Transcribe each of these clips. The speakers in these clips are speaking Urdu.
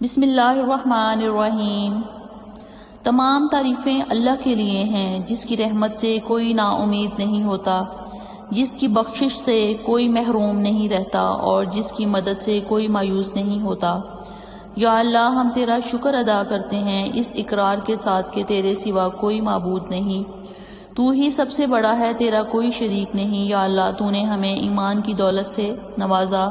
بسم اللہ الرحمن الرحیم۔ تمام تعریفیں اللہ کے لیے ہیں جس کی رحمت سے کوئی نا امید نہیں ہوتا، جس کی بخشش سے کوئی محروم نہیں رہتا اور جس کی مدد سے کوئی مایوس نہیں ہوتا۔ یا اللہ، ہم تیرا شکر ادا کرتے ہیں اس اقرار کے ساتھ کہ تیرے سوا کوئی معبود نہیں، تو ہی سب سے بڑا ہے، تیرا کوئی شریک نہیں۔ یا اللہ، تو نے ہمیں ایمان کی دولت سے نوازا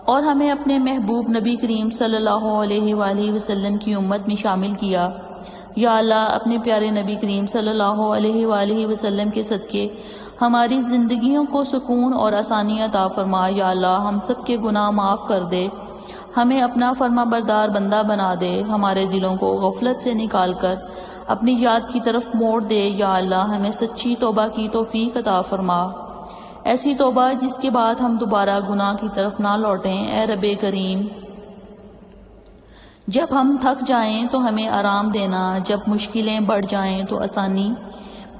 اور ہمیں اپنے محبوب نبی کریم صلی اللہ علیہ وآلہ وسلم کی امت میں شامل کیا۔ یا اللہ، اپنے پیارے نبی کریم صلی اللہ علیہ وآلہ وسلم کے صدقے ہماری زندگیوں کو سکون اور آسانی عطا فرما۔ یا اللہ، ہم سب کے گناہ معاف کر دے، ہمیں اپنا فرما بردار بندہ بنا دے، ہمارے دلوں کو غفلت سے نکال کر اپنی یاد کی طرف موڑ دے۔ یا اللہ، ہمیں سچی توبہ کی توفیق عطا فرما، ایسی توبہ جس کے بعد ہم دوبارہ گناہ کی طرف نہ لوٹیں۔ اے رب کریم، جب ہم تھک جائیں تو ہمیں آرام دینا، جب مشکلیں بڑھ جائیں تو آسانی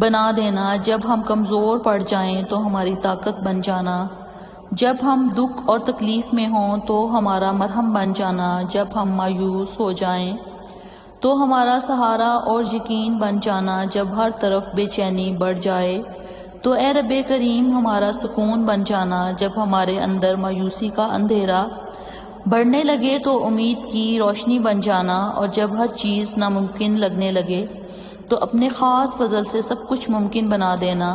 بنا دینا، جب ہم کمزور پڑ جائیں تو ہماری طاقت بن جانا، جب ہم دکھ اور تکلیف میں ہوں تو ہمارا مرہم بن جانا، جب ہم مایوس ہو جائیں تو ہمارا سہارا اور یقین بن جانا، جب ہر طرف بے چینی بڑھ جائے تو اے رب کریم ہمارا سکون بن جانا، جب ہمارے اندر مایوسی کا اندھیرا بڑھنے لگے تو امید کی روشنی بن جانا، اور جب ہر چیز ناممکن لگنے لگے تو اپنے خاص فضل سے سب کچھ ممکن بنا دینا۔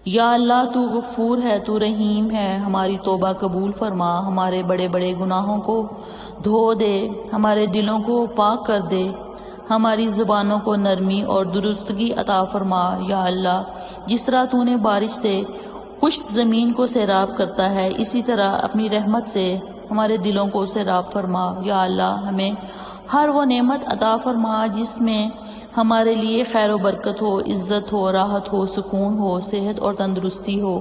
یا اللہ، تو غفور ہے، تو رحیم ہے، ہماری توبہ قبول فرما، ہمارے بڑے بڑے گناہوں کو دھو دے، ہمارے دلوں کو پاک کر دے، ہماری زبانوں کو نرمی اور درستگی عطا فرما۔ یا اللہ، جس طرح تو نے بارش سے خشک زمین کو سیراب کرتا ہے، اسی طرح اپنی رحمت سے ہمارے دلوں کو سیراب فرما۔ یا اللہ، ہمیں ہر وہ نعمت عطا فرما جس میں ہمارے لیے خیر و برکت ہو، عزت ہو، راحت ہو، سکون ہو، صحت اور تندرستی ہو۔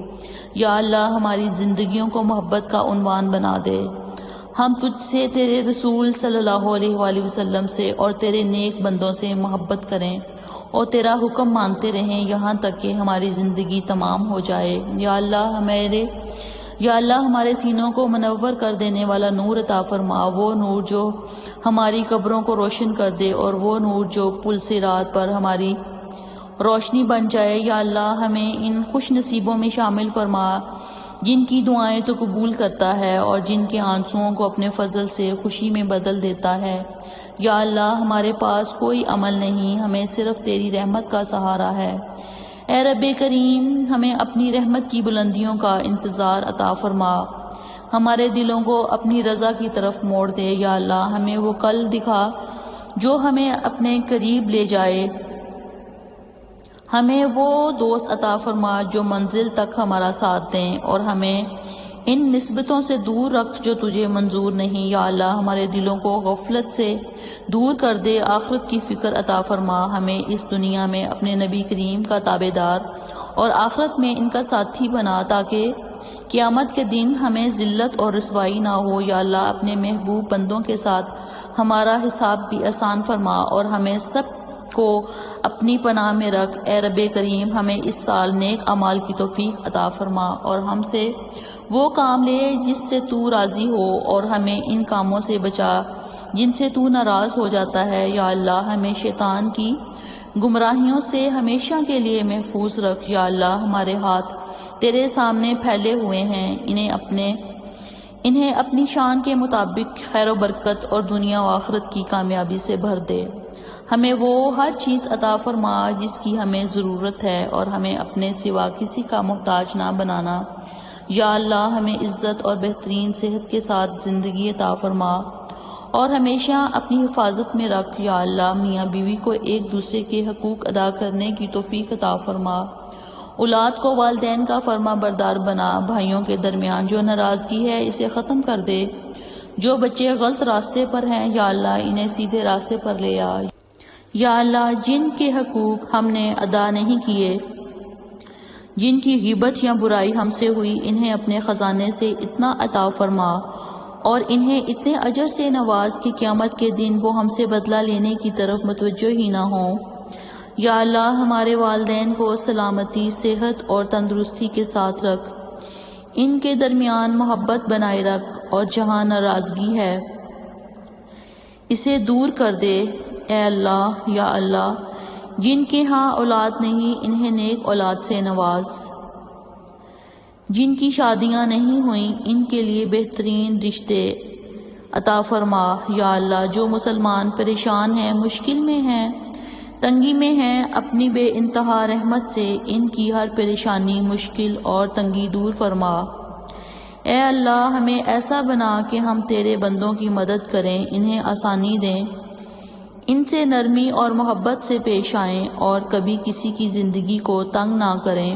یا اللہ، ہماری زندگیوں کو محبت کا عنوان بنا دے، ہم تجھ سے، تیرے رسول صلی اللہ علیہ وآلہ وسلم سے اور تیرے نیک بندوں سے محبت کریں اور تیرا حکم مانتے رہیں یہاں تک کہ ہماری زندگی تمام ہو جائے۔ یا اللہ، ہمارے سینوں کو منور کر دینے والا نور عطا فرما، وہ نور جو ہماری قبروں کو روشن کر دے اور وہ نور جو پل صراط پر ہماری روشنی بن جائے۔ یا اللہ، ہمیں ان خوش نصیبوں میں شامل فرما جن کی دعائیں تو قبول کرتا ہے اور جن کے آنسوؤں کو اپنے فضل سے خوشی میں بدل دیتا ہے۔ یا اللہ، ہمارے پاس کوئی عمل نہیں، ہمیں صرف تیری رحمت کا سہارا ہے۔ اے رب کریم، ہمیں اپنی رحمت کی بلندیوں کا انتظار عطا فرما، ہمارے دلوں کو اپنی رضا کی طرف موڑ دے۔ یا اللہ، ہمیں وہ کل دکھا جو ہمیں اپنے قریب لے جائے، ہمیں وہ دوست عطا فرما جو منزل تک ہمارا ساتھ دیں، اور ہمیں ان نسبتوں سے دور رکھ جو تجھے منظور نہیں۔ یا اللہ، ہمارے دلوں کو غفلت سے دور کر دے، آخرت کی فکر عطا فرما، ہمیں اس دنیا میں اپنے نبی کریم کا تابع دار اور آخرت میں ان کا ساتھی بنا، تاکہ قیامت کے دن ہمیں ذلت اور رسوائی نہ ہو۔ یا اللہ، اپنے محبوب بندوں کے ساتھ ہمارا حساب بھی آسان فرما اور ہمیں سب کو اپنی پناہ میں رکھ۔ اے رب کریم، ہمیں اس سال نیک اعمال کی توفیق عطا فرما اور ہم سے وہ کام لے جس سے تو راضی ہو، اور ہمیں ان کاموں سے بچا جن سے تو ناراض ہو جاتا ہے۔ یا اللہ، ہمیں شیطان کی گمراہیوں سے ہمیشہ کے لیے محفوظ رکھ۔ یا اللہ، ہمارے ہاتھ تیرے سامنے پھیلے ہوئے ہیں، انہیں اپنی شان کے مطابق خیر و برکت اور دنیا و آخرت کی کامیابی سے بھر دے، ہمیں وہ ہر چیز عطا فرما جس کی ہمیں ضرورت ہے اور ہمیں اپنے سوا کسی کا محتاج نہ بنانا۔ یا اللہ، ہمیں عزت اور بہترین صحت کے ساتھ زندگی عطا فرما اور ہمیشہ اپنی حفاظت میں رکھ۔ یا اللہ، میاں بیوی کو ایک دوسرے کے حقوق ادا کرنے کی توفیق عطا فرما، اولاد کو والدین کا فرما بردار بنا، بھائیوں کے درمیان جو ناراضگی ہے اسے ختم کر دے، جو بچے غلط راستے پر ہیں یا اللہ انہیں سیدھے راستے پر لے آ۔ یا اللہ، جن کے حقوق ہم نے ادا نہیں کیے، جن کی غیبت یا برائی ہم سے ہوئی، انہیں اپنے خزانے سے اتنا عطا فرما اور انہیں اتنے اجر سے نواز کہ قیامت کے دن وہ ہم سے بدلہ لینے کی طرف متوجہ ہی نہ ہوں۔ یا اللہ، ہمارے والدین کو سلامتی، صحت اور تندرستی کے ساتھ رکھ، ان کے درمیان محبت بنائے رکھ، اور جہاں ناراضگی ہے اسے دور کر دے اے اللہ یا اللہ، جن کے ہاں اولاد نہیں انہیں نیک اولاد سے نواز، جن کی شادیاں نہیں ہوئیں ان کے لیے بہترین رشتے عطا فرما یا اللہ۔ جو مسلمان پریشان ہیں، مشکل میں ہیں، تنگی میں ہیں، اپنی بے انتہا رحمت سے ان کی ہر پریشانی، مشکل اور تنگی دور فرما۔ اے اللہ ہمیں ایسا بنا کہ ہم تیرے بندوں کی مدد کریں، انہیں آسانی دیں، ان سے نرمی اور محبت سے پیش آئیں اور کبھی کسی کی زندگی کو تنگ نہ کریں۔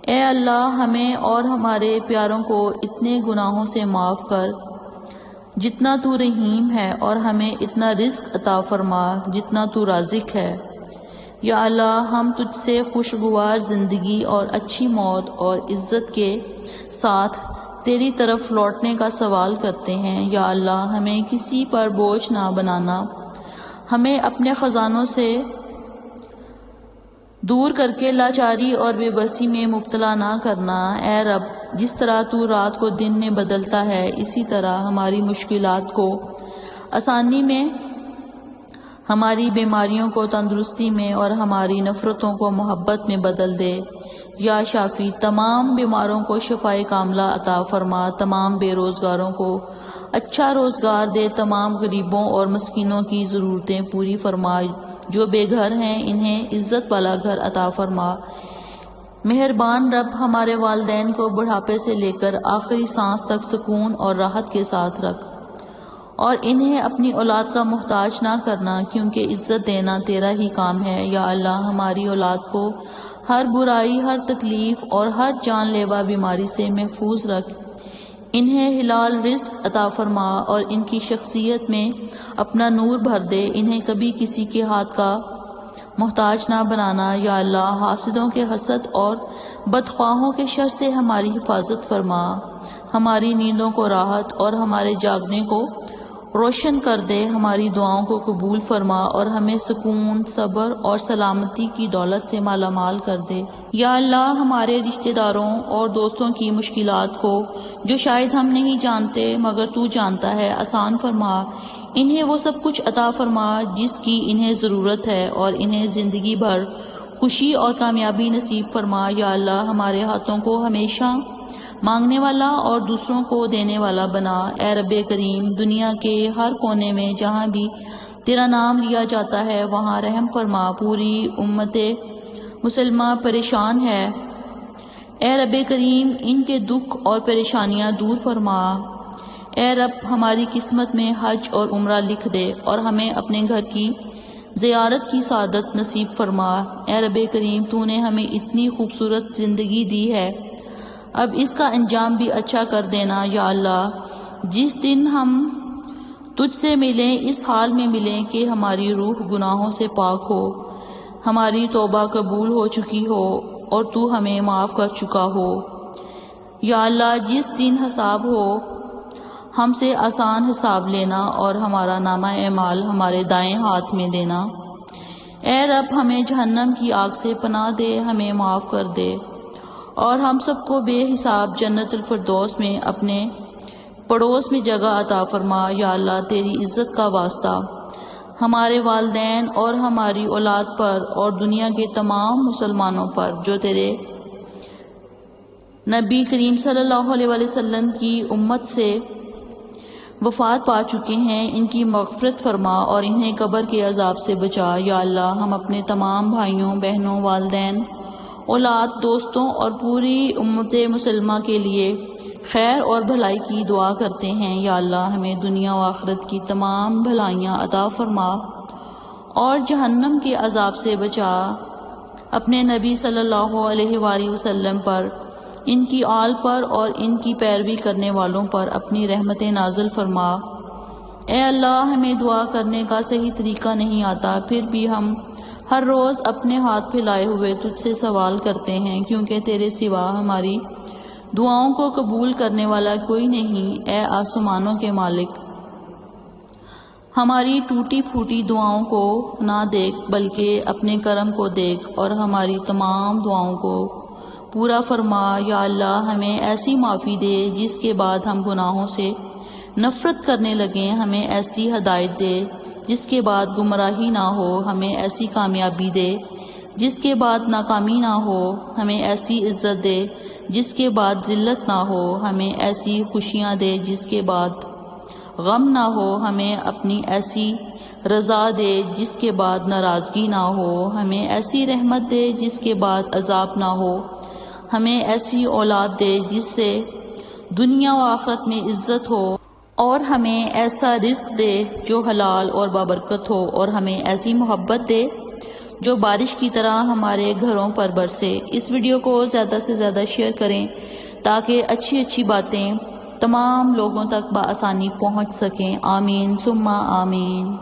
اے اللہ ہمیں اور ہمارے پیاروں کو اتنے گناہوں سے معاف کر جتنا تو رحیم ہے، اور ہمیں اتنا رزق عطا فرما جتنا تو رازق ہے۔ یا اللہ ہم تجھ سے خوشگوار زندگی اور اچھی موت اور عزت کے ساتھ تیری طرف لوٹنے کا سوال کرتے ہیں۔ یا اللہ ہمیں کسی پر بوجھ نہ بنانا، ہمیں اپنے خزانوں سے دور کر کے لاچاری اور بے بسی میں مبتلا نہ کرنا۔ اے رب، جس طرح تو رات کو دن میں بدلتا ہے، اسی طرح ہماری مشکلات کو آسانی میں، ہماری بیماریوں کو تندرستی میں اور ہماری نفرتوں کو محبت میں بدل دے۔ یا شافی، تمام بیماروں کو شفائے کاملہ عطا فرما، تمام بے روزگاروں کو اچھا روزگار دے، تمام غریبوں اور مسکینوں کی ضرورتیں پوری فرما، جو بے گھر ہیں انہیں عزت والا گھر عطا فرما۔ مہربان رب، ہمارے والدین کو بڑھاپے سے لے کر آخری سانس تک سکون اور راحت کے ساتھ رکھ، اور انہیں اپنی اولاد کا محتاج نہ کرنا، کیونکہ عزت دینا تیرا ہی کام ہے۔ یا اللہ ہماری اولاد کو ہر برائی، ہر تکلیف اور ہر جان لیوا بیماری سے محفوظ رکھ، انہیں حلال رزق عطا فرما اور ان کی شخصیت میں اپنا نور بھر دے، انہیں کبھی کسی کے ہاتھ کا محتاج نہ بنانا۔ یا اللہ حاسدوں کے حسد اور بدخواہوں کے شر سے ہماری حفاظت فرما، ہماری نیندوں کو راحت اور ہمارے جاگنے کو روشن کر دے، ہماری دعاؤں کو قبول فرما اور ہمیں سکون، صبر اور سلامتی کی دولت سے مالا مال کر دے۔ یا اللہ ہمارے رشتہ داروں اور دوستوں کی مشکلات کو، جو شاید ہم نہیں جانتے مگر تو جانتا ہے، آسان فرما، انہیں وہ سب کچھ عطا فرما جس کی انہیں ضرورت ہے، اور انہیں زندگی بھر خوشی اور کامیابی نصیب فرما۔ یا اللہ ہمارے ہاتھوں کو ہمیشہ مانگنے والا اور دوسروں کو دینے والا بنا۔ اے رب کریم، دنیا کے ہر کونے میں جہاں بھی تیرا نام لیا جاتا ہے وہاں رحم فرما، پوری امت مسلمہ پریشان ہے، اے رب کریم ان کے دکھ اور پریشانیاں دور فرما۔ اے رب ہماری قسمت میں حج اور عمرہ لکھ دے اور ہمیں اپنے گھر کی زیارت کی سعادت نصیب فرما۔ اے رب کریم تو نے ہمیں اتنی خوبصورت زندگی دی ہے، اب اس کا انجام بھی اچھا کر دینا۔ یا اللہ جس دن ہم تجھ سے ملیں اس حال میں ملیں کہ ہماری روح گناہوں سے پاک ہو، ہماری توبہ قبول ہو چکی ہو اور تو ہمیں معاف کر چکا ہو۔ یا اللہ جس دن حساب ہو ہم سے آسان حساب لینا اور ہمارا نامہ اعمال ہمارے دائیں ہاتھ میں دینا۔ اے رب ہمیں جہنم کی آگ سے پناہ دے، ہمیں معاف کر دے اور ہم سب کو بے حساب جنت الفردوس میں اپنے پڑوس میں جگہ عطا فرما۔ یا اللہ تیری عزت کا واسطہ ہمارے والدین اور ہماری اولاد پر اور دنیا کے تمام مسلمانوں پر جو تیرے نبی کریم صلی اللہ علیہ وسلم کی امت سے وفات پا چکے ہیں، ان کی مغفرت فرما اور انہیں قبر کے عذاب سے بچا۔ یا اللہ ہم اپنے تمام بھائیوں، بہنوں، والدین، اولاد، دوستوں اور پوری امت مسلمہ کے لیے خیر اور بھلائی کی دعا کرتے ہیں۔ یا اللہ ہمیں دنیا و آخرت کی تمام بھلائیاں عطا فرما اور جہنم کے عذاب سے بچا۔ اپنے نبی صلی اللہ علیہ وآلہ وسلم پر، ان کی آل پر اور ان کی پیروی کرنے والوں پر اپنی رحمتیں نازل فرما۔ اے اللہ ہمیں دعا کرنے کا صحیح طریقہ نہیں آتا، پھر بھی ہم ہر روز اپنے ہاتھ پھیلائے ہوئے تجھ سے سوال کرتے ہیں، کیونکہ تیرے سوا ہماری دعاؤں کو قبول کرنے والا کوئی نہیں۔ اے آسمانوں کے مالک، ہماری ٹوٹی پھوٹی دعاؤں کو نہ دیکھ بلکہ اپنے کرم کو دیکھ اور ہماری تمام دعاؤں کو پورا فرما۔ یا اللہ ہمیں ایسی معافی دے جس کے بعد ہم گناہوں سے نفرت کرنے لگیں ہمیں ایسی ہدایت دے جس کے بعد گمراہی نہ ہو، ہمیں ایسی کامیابی دے جس کے بعد ناکامی نہ ہو، ہمیں ایسی عزت دے جس کے بعد ذلت نہ ہو، ہمیں ایسی خوشیاں دے جس کے بعد غم نہ ہو، ہمیں اپنی ایسی رضا دے جس کے بعد ناراضگی نہ ہو، ہمیں ایسی رحمت دے جس کے بعد عذاب نہ ہو، ہمیں ایسی اولاد دے جس سے دنیا و آخرت میں عزت ہو، اور ہمیں ایسا رزق دے جو حلال اور بابرکت ہو، اور ہمیں ایسی محبت دے جو بارش کی طرح ہمارے گھروں پر برسے۔ اس ویڈیو کو زیادہ سے زیادہ شیئر کریں تاکہ اچھی اچھی باتیں تمام لوگوں تک بآسانی پہنچ سکیں۔ آمین ثم آمین۔